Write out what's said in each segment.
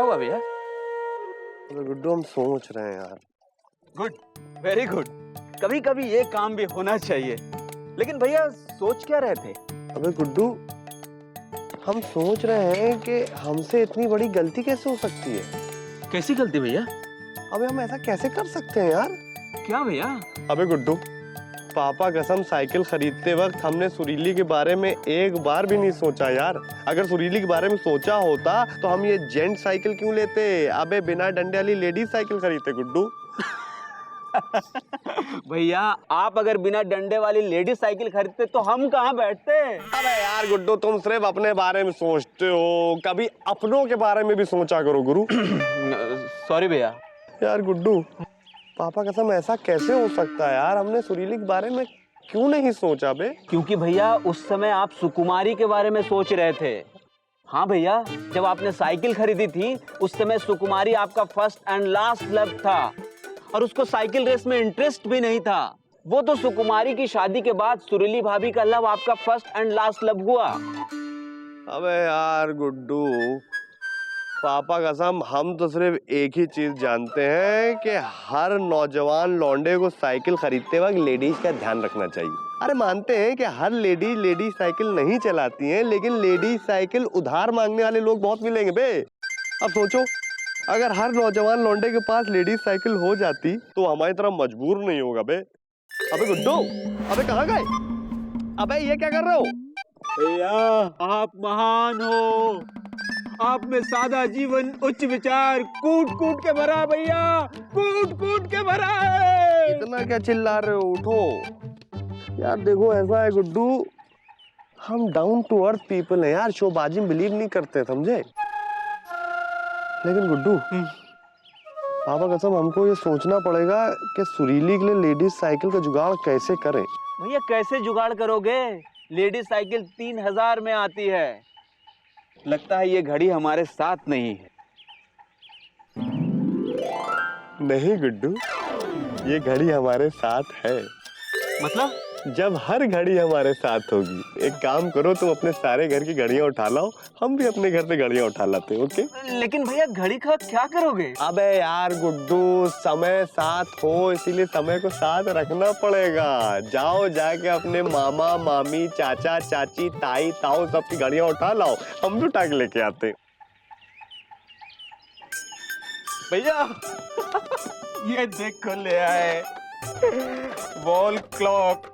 क्या हुआ भैया? तो गुड्डू हम सोच रहे हैं यार। Good, very good. कभी कभी ये काम भी होना चाहिए। लेकिन भैया सोच क्या रहे थे? अबे गुड्डू, हम सोच रहे हैं कि हमसे इतनी बड़ी गलती कैसे हो सकती है। कैसी गलती भैया? अबे हम ऐसा कैसे कर सकते हैं यार। क्या भैया? अबे गुड्डू, पापा कसम साइकिल खरीदते वक्त हमने सुरीली के बारे में एक बार भी नहीं सोचा यार। अगर सुरीली के बारे में सोचा होता तो हम ये जेंट साइकिल क्यों लेते। अबे बिना डंडे वाली लेडीज साइकिल खरीदते गुड्डू। भैया आप अगर बिना डंडे वाली लेडीज साइकिल खरीदते तो हम कहाँ बैठते? अबे यार गुड्डू, तुम सिर्फ अपने बारे में सोचते हो, कभी अपनों के बारे में भी सोचा करो गुरु। सॉरी भैया। यार गुड्डू, पापा कसम ऐसा कैसे हो सकता है यार। हमने सुरीली के बारे में क्यों नहीं सोचा बे? क्योंकि भैया उस समय आप सुकुमारी के बारे में सोच रहे थे। हाँ भैया, जब आपने साइकिल खरीदी थी उस समय सुकुमारी आपका फर्स्ट एंड लास्ट लव था और उसको साइकिल रेस में इंटरेस्ट भी नहीं था। वो तो सुकुमारी की शादी के बाद सुरीली भाभी का लव आपका फर्स्ट एंड लास्ट लव हुआ। अबे यार गुड्डू, पापा कसम हम तो सिर्फ एक ही चीज जानते हैं कि हर नौजवान लौंडे को साइकिल खरीदते वक्त लेडीज का ध्यान रखना चाहिए। अरे मानते हैं कि हर लेडीज साइकिल नहीं चलाती हैं, लेकिन लेडीज साइकिल उधार मांगने वाले लोग बहुत मिलेंगे बे। अब सोचो, अगर हर नौजवान लौंडे के पास लेडीज साइकिल हो जाती तो हमारी तरह मजबूर नहीं होगा बे। अबे गुड्डू, अबे कहाँ गए? अबे ये क्या कर रहे हो? भैया आप महान हो। आप में सादा जीवन उच्च विचार कूट कूट के भरा भैया, कूट कूट के भरा है। इतना क्या चिल्ला रहे हो? उठो यार। देखो ऐसा है गुड्डू, हम डाउन टू अर्थ पीपल हैं यार, शोबाजी में बिलीव नहीं करते, समझे। लेकिन गुड्डू, पापा कसम हमको ये सोचना पड़ेगा कि सुरीली के लिए लेडीज साइकिल का जुगाड़ कैसे करें। भैया कैसे जुगाड़ करोगे? लेडीज साइकिल 3000 में आती है। लगता है ये घड़ी हमारे साथ नहीं है। नहीं गुड्डू, ये घड़ी हमारे साथ है। मतलब? जब हर घड़ी हमारे साथ होगी, एक काम करो, तुम अपने सारे घर की घड़ियां उठा लाओ, हम भी अपने घर से घड़ियां उठा लाते हैं। ओके? लेकिन भैया घड़ी का क्या करोगे? अबे यार गुड्डू, समय साथ हो इसीलिए समय को साथ रखना पड़ेगा। जाओ जाके अपने मामा मामी चाचा चाची ताई ताऊ सबकी घड़ियां उठा लाओ, हम भी उठा के लेके आते। भैया ये देखो ले आए वॉल क्लॉक,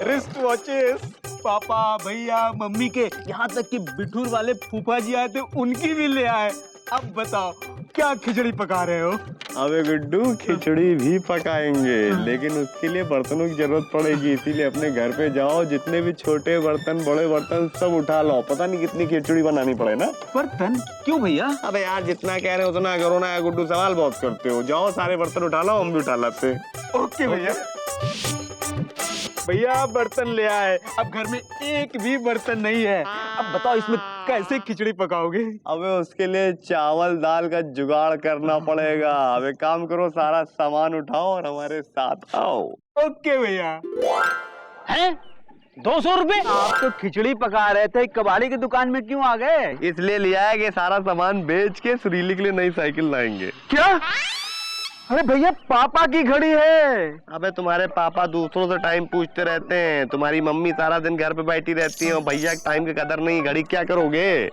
रिस्ट वॉचेस, पापा भैया मम्मी के, यहाँ तक कि बिठूर वाले फूफा जी आए थे उनकी भी ले आए। अब बताओ क्या खिचड़ी पका रहे हो? अबे गुड्डू, खिचड़ी भी पकाएंगे, लेकिन उसके लिए बर्तनों की जरूरत पड़ेगी। इसीलिए अपने घर पे जाओ, जितने भी छोटे बर्तन बड़े बर्तन सब उठा लो। पता नहीं कितनी खिचड़ी बनानी पड़े ना। बर्तन क्यों भैया? अबे यार जितना कह रहे हो उतना करो ना गुड्डू, सवाल बहुत करते हो। जाओ सारे बर्तन उठा लो, हम भी उठा लाते। ओके भैया। भैया बर्तन ले आए, अब घर में एक भी बर्तन नहीं है। अब बताओ इसमें कैसे खिचड़ी पकाओगे? अबे उसके लिए चावल दाल का जुगाड़ करना पड़ेगा। अब एक काम करो, सारा सामान उठाओ और हमारे साथ आओ। ओके भैया। हैं? 200 रुपए? आप तो खिचड़ी पका रहे थे, कबाड़ी की दुकान में क्यों आ गए? इसलिए लिया है कि सारा सामान बेच के सुरीली के लिए नई साइकिल लाएंगे। क्या? अरे भैया पापा की घड़ी है। अबे तुम्हारे पापा दूसरों से टाइम पूछते रहते हैं, तुम्हारी मम्मी सारा दिन घर पे बैठी रहती है, भैया टाइम की कदर नहीं, घड़ी क्या करोगे?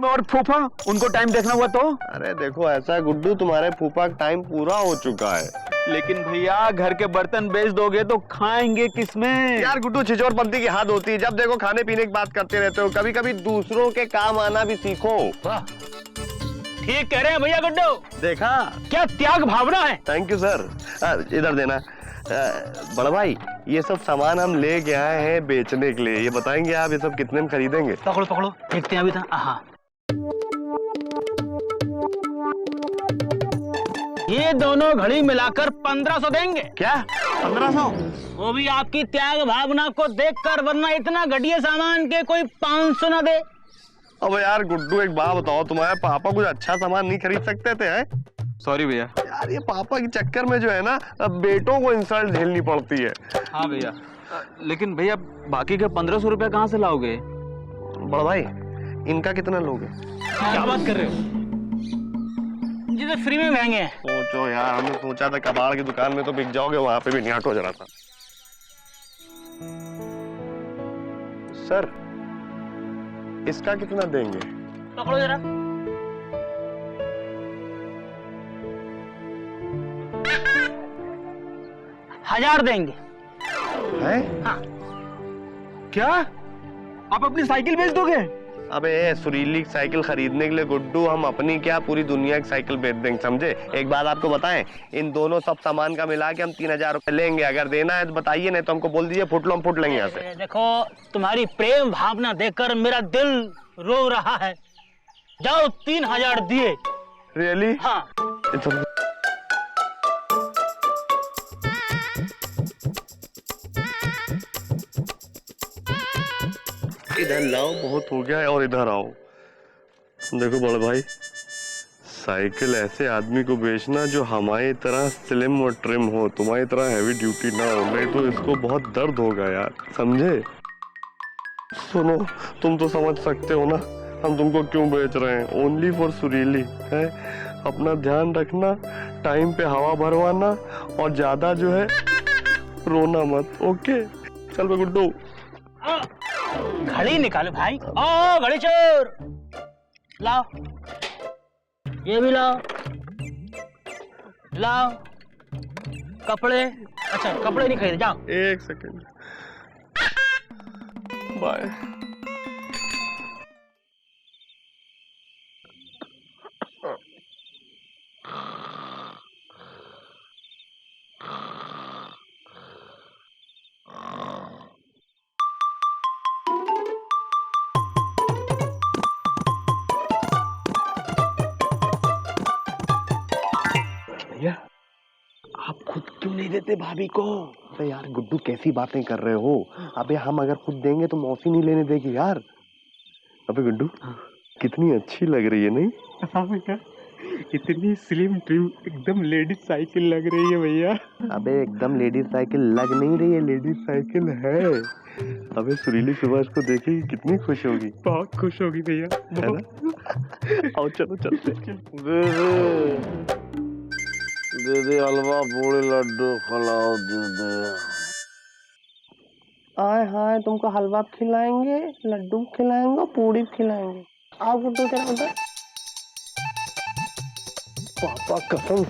और फूफा, उनको टाइम देखना हुआ तो? अरे देखो ऐसा है गुड्डू, तुम्हारे फूफा का टाइम पूरा हो चुका है। लेकिन भैया घर के बर्तन बेच दोगे तो खाएंगे किसमें? यार गुड्डू, छिछोरपंती की हद होती है। जब देखो खाने पीने की बात करते रहते हो, कभी कभी दूसरों के काम आना भी सीखो। ठीक कह रहे हैं भैया गुड्डू। देखा क्या त्याग भावना है। Thank you sir. इधर देना। बड़ा भाई, ये सब सामान हम लेके आए हैं बेचने के लिए, ये बताएंगे आप ये सब कितने में खरीदेंगे? पकड़ो पकड़ो, देखते हैं अभी तक। ये दोनों घड़ी मिलाकर 1500 देंगे। क्या 1500? वो भी आपकी त्याग भावना को देखकर, वरना इतना घटिया सामान के कोई 500 न दे। अब यार गुड्डू एक बात बताओ, तुम्हारे पापा कुछ अच्छा सामान नहीं खरीद सकते थे? सॉरी भैया। यार ये पापा के चक्कर में जो है ना, बेटों को इंसल्ट झेलनी पड़ती है। हाँ भैया, लेकिन भैया बाकी के 1500 रुपए कहाँ से लाओगे? बड़ा भाई, इनका कितना लोगे? क्या बात कर रहे हो? तो फ्री में महंगे हैं। सोचो यार, हमने सोचा था कबाड़ की दुकान में तो बिक जाओगे, वहां पे भी नहीं हट हो जा रहा था। सर, इसका कितना देंगे? पकड़ो जरा। हजार देंगे। हैं? हाँ। क्या आप अपनी साइकिल बेच दोगे? अबे सुरीली साइकिल खरीदने के लिए गुड्डू हम अपनी क्या पूरी दुनिया की साइकिल बेच देंगे, समझे? एक बात आपको बताएं, इन दोनों सब सामान का मिला के हम 3000 रुपए लेंगे। अगर देना है तो बताइए, नहीं तो हमको बोल दीजिए फुट लो, हम फुट लेंगे यहाँ से। देखो, तुम्हारी प्रेम भावना देखकर मेरा दिल रो रहा है। जाओ, 3000 दिए। रियली? हाँ। इधर लाओ, बहुत हो गया है, और इधर आओ। देखो बड़े भाई, साइकिल ऐसे आदमी को बेचना जो हमारी तरह स्लिम और ट्रिम हो, तुम्हारी तरह हैवी ड्यूटी ना हो, नहीं तो इसको बहुत दर्द होगा यार, समझे? सुनो, तुम तो समझ सकते हो ना हम तुमको क्यों बेच रहे हैं। ओनली फॉर सुरीली है। अपना ध्यान रखना, टाइम पे हवा भरवाना, और ज्यादा जो है रोना मत। ओके, चल बे गुड्डू। घड़ी निकालो भाई। ओ घड़ी चोर, लाओ, ये भी लाओ, लाओ। कपड़े, अच्छा कपड़े नहीं खरीदे, जाओ। एक सेकंड, बाय। भैया, आप खुद क्यों नहीं देते भाभी को? अरे यार गुड्डू, कैसी बातें कर रहे हो? अबे हम अगर खुद देंगे तो मौसी नहीं लेने देगी यार। अबे गुड्डू, कितनी अच्छी लग रही है, नहीं? हाँ भैया, इतनी स्लिम ट्रिम एकदम लेडीज साइकिल लग रही है भैया। अबे एकदम लेडीज साइकिल लग नहीं रही है, लेडीज साइकिल है। अबे सुरीली सुबह इसको देखेगी कितनी खुश होगी। बहुत खुश होगी भैया, है ना? आओ चलो चलते। दीदी हलवा पूड़ी लड्डू खिलाओ दीदी। आए हाय, तुमको हलवा खिलाएंगे, लड्डू खिलाएंगे, पूड़ी खिलाएंगे। आओ गुड्डू जरा उधर। पापा कसम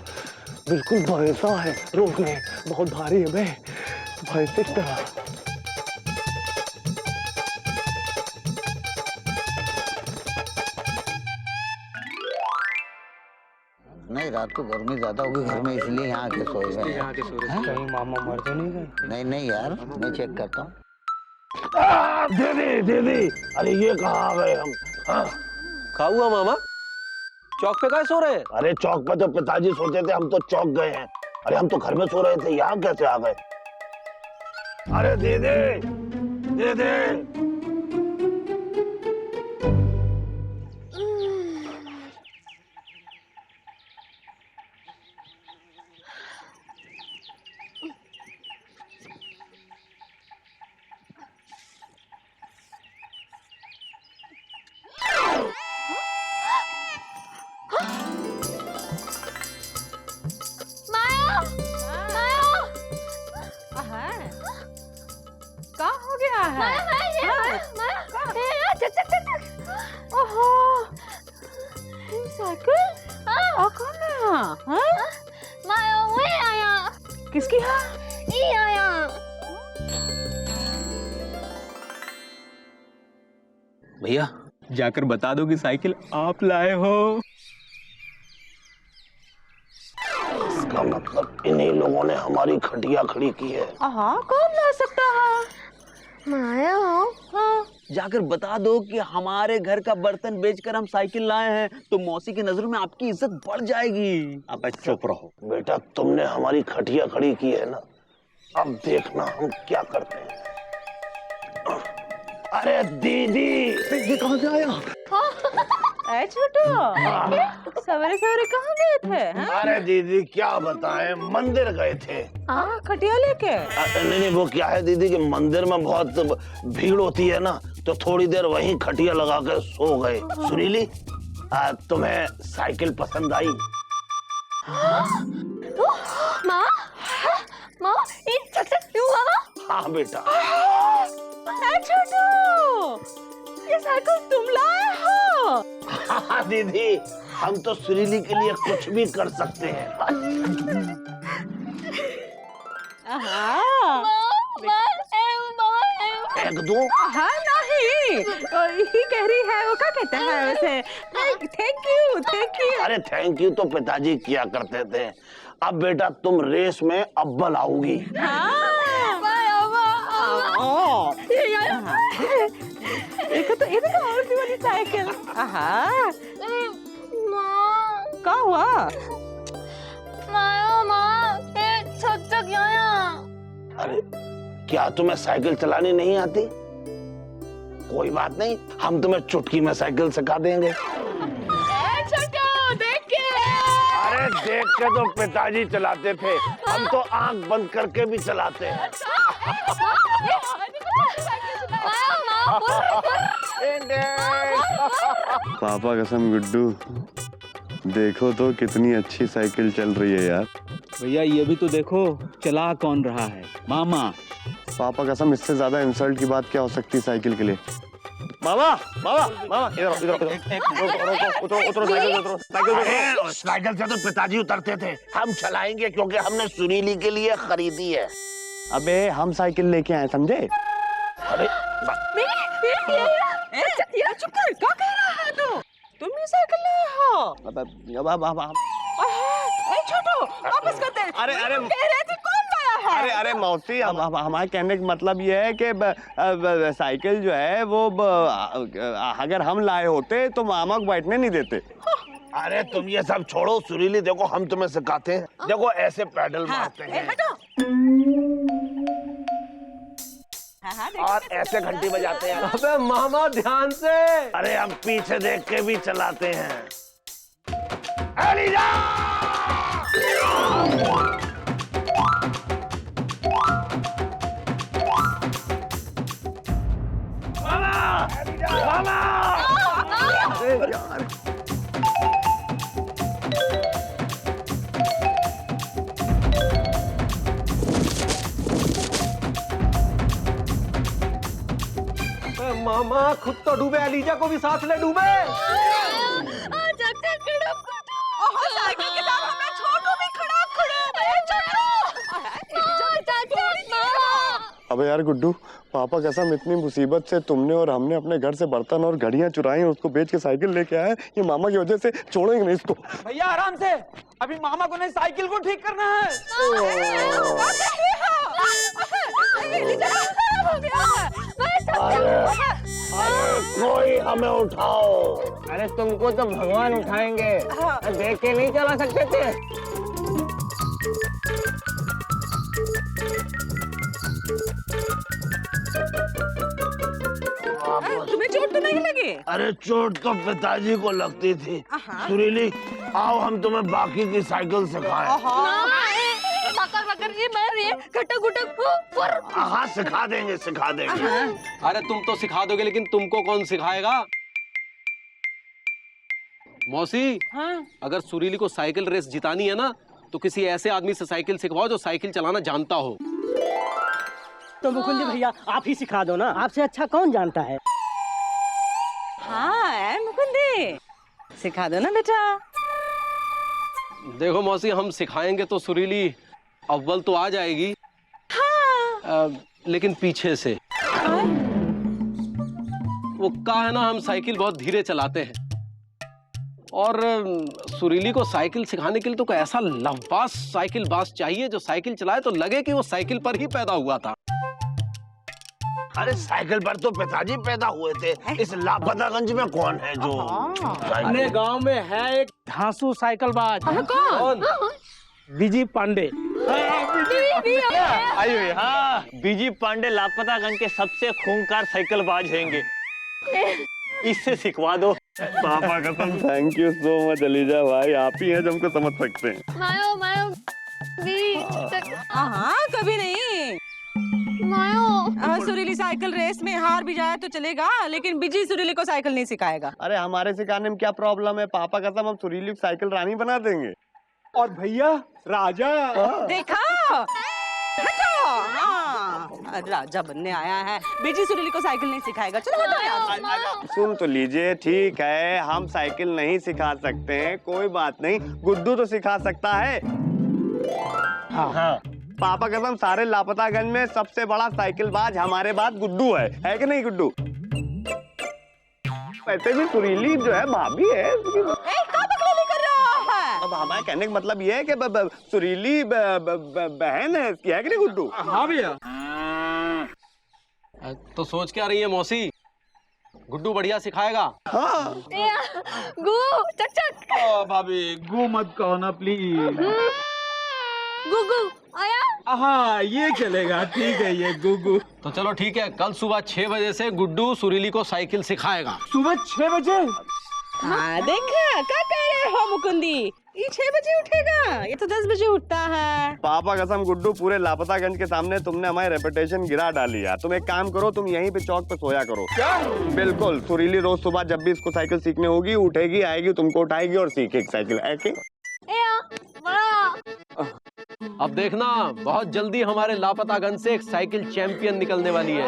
बिल्कुल भैंसा है, रोक ले, बहुत भारी है बे, भैंसे की तरह। नहीं, रात को गर्मी ज्यादा होगी घर में, इसलिए यहाँ के सोए गए हैं। कहीं मामा मर तो नहीं गए? नहीं नहीं यार, मैं चेक करता हूँ। दीदी दीदी, अरे ये कहाँ आ गए हम? क्या हुआ मामा, चौक पे कहाँ सो रहे हैं? अरे चौक पे तो पिताजी सोते थे, हम तो चौक गए हैं। अरे हम तो घर में सो रहे थे, यहाँ कैसे आ गए? अरे दीदी दीदी, क्या हो गया है? ओहो, साइकिल कौन आया? किसकी है? भैया, जाकर बता दो कि साइकिल आप लाए हो। इसका मतलब इन्हीं लोगों ने हमारी खटिया खड़ी की है। हाँ, कौन ला सकता है? माया हाँ, जाकर बता दो कि हमारे घर का बर्तन बेचकर हम साइकिल लाए हैं, तो मौसी की नजरों में आपकी इज्जत बढ़ जाएगी। अब चुप रहो बेटा, तुमने हमारी खटिया खड़ी की है ना, अब देखना हम क्या करते हैं। अरे दीदी, ये कहाँ से आया? ए छोटू, सवेरे सवेरे कहाँ गए थे? अरे दीदी क्या बताएं, मंदिर गए थे। खटिया लेके? नहीं नहीं, वो क्या है दीदी कि मंदिर में बहुत भीड़ होती है ना, तो थोड़ी देर वहीं खटिया लगा कर सो गए। सुरीली, तुम्हें साइकिल पसंद आई? माँ माँ ये चक हुआ माँ। हाँ बेटा। छोटू, ये साइकिल तुम लाए हो? हाँ दीदी, हम तो सुरीली के लिए कुछ भी कर सकते हैं। एक दो। हाँ नहीं, ही कह रही है, वो क्या कहते हैं उसे? Thank you. अरे थैंक यू तो पिताजी किया करते थे। अब बेटा तुम रेस में अव्वल आओगी। देखो तो इधर और सी वाली साइकिल। क्या हुआ? अरे क्या तुम्हें साइकिल चलानी नहीं आती? कोई बात नहीं, हम तुम्हें चुटकी में साइकिल सिखा देंगे। अरे देख के तो पिताजी चलाते थे, हम तो आंख बंद करके भी चलाते हैं। पापा कसम गुड्डू, देखो तो कितनी अच्छी साइकिल चल रही है यार। भैया ये भी तो देखो, चला कौन रहा है? मामा। पापा कसम, इससे ज्यादा इंसल्ट की बात क्या हो सकती है साइकिल के लिए। मामा मामा मामा, इधर इधर उतरो साइकिल। साइकिल से तो पिताजी उतरते थे, हम चलाएंगे क्योंकि हमने सुरीली के लिए खरीदी है। अबे हम साइकिल लेके आए, समझे? अरे यार चुप कर, क्या कह रहा है तू? तुम भी साइकिल लाए हो? छोटू, वापस करते हैं। अरे कह रहे थे कौन लाया है? अरे मौसी, हमारे कहने का मतलब ये है कि साइकिल जो है वो अगर हम लाए होते तो मामा को बैठने नहीं देते। अरे तुम ये सब छोड़ो, सुरीली देखो हम तुम्हें सिखाते हैं। देखो ऐसे पैडल मारते हैं और ऐसे घंटी बजाते हैं। अबे मामा ध्यान से। अरे हम पीछे देख के भी चलाते हैं। अरे यार, मामा खुद तो डूबे, अलीजा को भी साथ ले डूबे। साइकिल के साथ हमें छोटू भी अबे यार गुड्डू, पापा कसम इतनी मुसीबत से तुमने और हमने अपने घर से बर्तन और घड़ियां चुराई, उसको बेच के साइकिल लेके आए। ये मामा की वजह से छोड़ेंगे नहीं इसको। भैया आराम से, अभी मामा को नहीं साइकिल को ठीक करना है। कोई हमें उठाओ। अरे तुमको तो भगवान उठाएंगे, देख के नहीं चला सकते थे। तुम्हें चोट तो नहीं लगी? अरे चोट तो पिताजी को लगती थी। सुरीली आओ हम तुम्हें बाकी की साइकिल सिखाएं। हाँ सिखा देंगे। अरे तुम तो सिखा दोगे, लेकिन तुमको कौन सिखाएगा? मौसी, अगर सुरीली को साइकिल रेस जितानी है ना, तो किसी ऐसे आदमी से साइकिल सिखवाओ जो साइकिल चलाना जानता हो। तो मुकुंद भैया आप ही सिखा दो ना, आपसे अच्छा कौन जानता है? हाँ मुकुंदी, सिखा दो ना बेटा। देखो मौसी, हम सिखाएंगे तो सुरीली अव्वल तो आ जाएगी। लेकिन पीछे से। वो क्या है ना, हम साइकिल बहुत धीरे चलाते हैं, और सुरीली को साइकिल सिखाने के लिए तो कोई ऐसा लंबास साइकिल बास चाहिए जो साइकिल चलाए तो लगे कि वो साइकिल पर ही पैदा हुआ था। अरे साइकिल पर तो पिताजी पैदा हुए थे। इस लापतागंज में कौन है जो अपने गांव में है एक धांसू साइकिल बाज। कौन? बीजी पांडे। आइए, हाँ बीजी पांडे लापतागंज के सबसे खूंखार साइकिल बाज हैंगे, इससे सिखवा दो। पापा कसम thank you so much ELISA भाई, आप ही हैं जो हमको समझ सकते हैं। हाँ कभी नहीं। सुरीली साइकिल रेस में हार भी जाए तो चलेगा, लेकिन बिजी सुरीली को साइकिल नहीं सिखाएगा। अरे हमारे सिखाने में क्या प्रॉब्लम है? पापा कसम हम सुरीली साइकिल रानी बना देंगे। और भैया राजा। देखा, हटो। हाँ, राजा बनने आया है। बीजी सुरीली को साइकिल नहीं सिखाएगा। चलो हटो यहाँ से। सुन तो लीजिए, ठीक है हम साइकिल नहीं सिखा सकते हैं, कोई बात नहीं, गुड्डू तो सिखा सकता है। हाँ। पापा कसम सारे लापतागंज में सबसे बड़ा साइकिल बाज हमारे बाद गुड्डू है कि नहीं गुड्डू? वैसे भी सुरीली जो है भाभी है। क्या बकवास कर रहा है? अब हमारे कहने का मतलब ये है कि सुरीली बहन है इसकी, है कि नहीं गुड्डू? हाँ भैया। तो सोच क्या रही है मौसी? गुड्डू बढ़िया सिखाएगा। हाँ। गु चक चक। भाभी गो मत कहो ना प्लीज। गुगु आया। हाँ ये चलेगा, ठीक है ये गुगु। तो चलो ठीक है, कल सुबह 6 बजे से गुड्डू सुरीली को साइकिल सिखाएगा। सुबह 6 बजे? हाँ देखा, क्या कह रहे हो मुकुंदी? ये 6 बजे उठेगा, ये तो 10 बजे उठता है। पापा कसम गुड्डू, पूरे लापतागंज के सामने तुमने हमारी रेपुटेशन गिरा डाली है। तुम एक काम करो, तुम यहीं पे चौक पे सोया करो। क्या? बिल्कुल, सुरीली रोज सुबह जब भी इसको साइकिल सीखने होगी उठेगी, आएगी, तुमको उठाएगी और सीखेगी साइकिल। ऐसे अब देखना, बहुत जल्दी हमारे लापतागंज से एक साइकिल चैंपियन निकलने वाली है।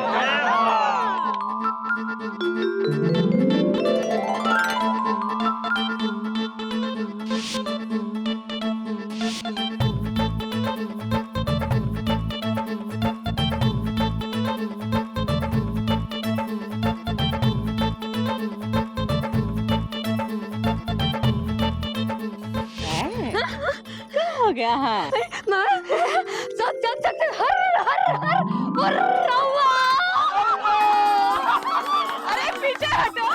क्या हो गया है? मैं चक चक चक चक हर हर हर रवा। अरे पीछे हटो,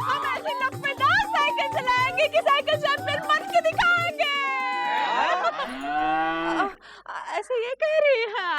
हम ऐसे लपटेदार साइकिल चलाएंगे कि साइकिल चैंपियन बन के दिखाएंगे। ऐसे ये कह रही है।